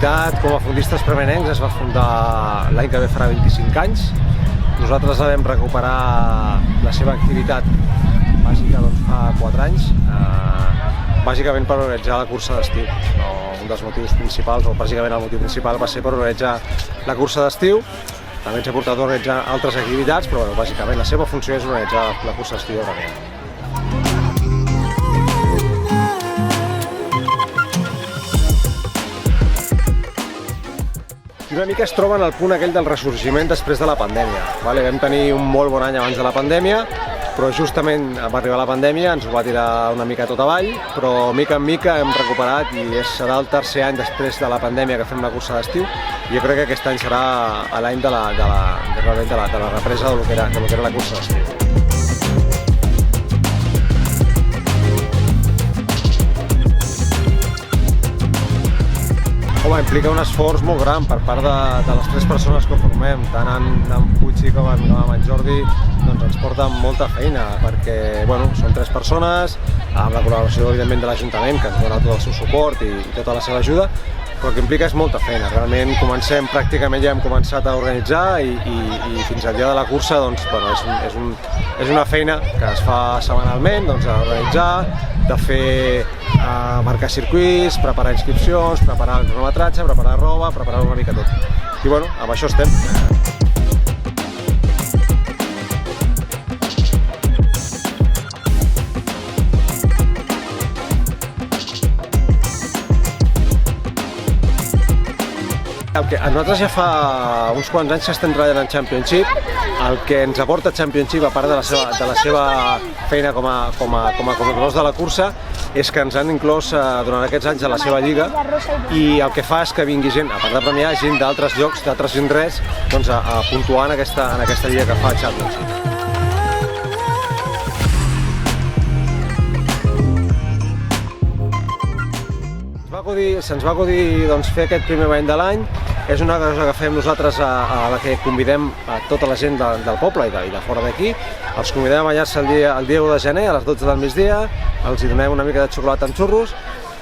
entitat com a fondistes premenencs es va fundar l'any que ve farà 25 anys. Nosaltres la vam recuperar la seva activitat bàsica fa 4 anys, bàsicament per organitzar la cursa d'estiu. Un dels motius principals, o bàsicament el motiu principal, va ser per organitzar la cursa d'estiu. També ens ha portat a organitzar altres activitats, però bàsicament la seva funció és organitzar la cursa d'estiu de Granera. I una mica es troba en el punt aquell del ressorgiment després de la pandèmia. Vam tenir un molt bon any abans de la pandèmia, però justament va arribar la pandèmia, ens ho va tirar una mica tot avall, però mica en mica hem recuperat i serà el tercer any després de la pandèmia que fem la cursa d'estiu. Jo crec que aquest any serà l'any de la represa del que era la cursa d'estiu. Home, implica un esforç molt gran per part de les 3 persones que ho formem, tant en Puig com en Jordi, doncs ens porta molta feina, perquè són 3 persones, amb la col·laboració evidentment de l'Ajuntament, que ens dona tot el seu suport i tota la seva ajuda, però el que implica és molta feina. Realment pràcticament ja hem començat a organitzar i fins al dia de la cursa és una feina que es fa setmanalment, d'organitzar, de fer marcar circuits, preparar inscripcions, preparar el cronometratge, preparar roba, preparar una mica tot. I amb això estem. A nosaltres ja fa uns quants anys que estem treballant en Championship. El que ens aporta Championship, a part de la seva feina com a conductors de la cursa, és que ens han inclòs durant aquests anys a la seva lliga, i el que fa és que vingui gent, a part de premiar, gent d'altres llocs, d'altres indrets, a puntuar en aquesta lliga que fa Championship. Se'ns va acudir fer aquest primer event de l'any. És una cosa que fem nosaltres a la que convidem a tota la gent del poble i de fora d'aquí. Els convidem a banyar-se el dia 1 de gener a les 12 del migdia, els donem una mica de xocolata amb xurros,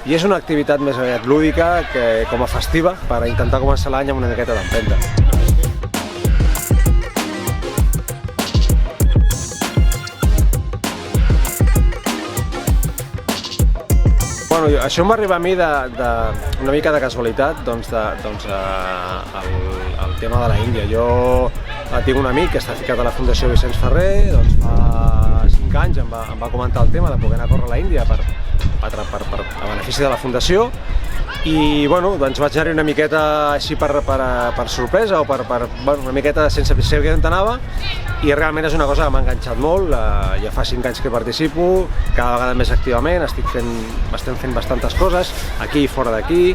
i és una activitat més aviat lúdica que com a festiva, per intentar començar l'any amb una miqueta d'empenta. Això em va arribar a mi una mica de casualitat, el tema de la Índia. Jo tinc un amic que està ficat a la Fundació Vicenç Ferrer, fa 5 anys em va comentar el tema de poder anar a córrer a la Índia a benefici de la Fundació, i vaig anar-hi una miqueta així per sorpresa, o una miqueta sense saber on anava, i realment és una cosa que m'ha enganxat molt. Ja fa 5 anys que participo, cada vegada més activament, estem fent bastantes coses, aquí i fora d'aquí,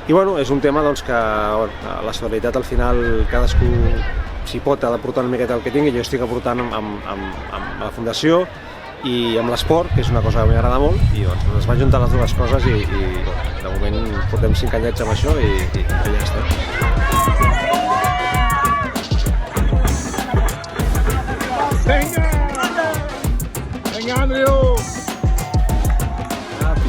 i és un tema que la solidaritat al final cadascú, si pot, ha d'aportar una miqueta el que tingui. Jo estic aportant amb la Fundació i amb l'esport, que és una cosa que m'agrada molt, i es van juntar les dues coses i de moment portem 5 anyets amb això i ja està. Vinga, Andreu!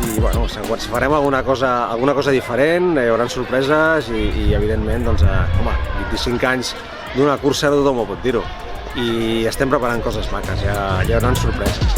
I farem alguna cosa diferent, hi haurà sorpreses i evidentment, 25 anys d'una cursa no tothom ho pot dir-ho, i estem preparant coses maques, hi haurà sorpreses.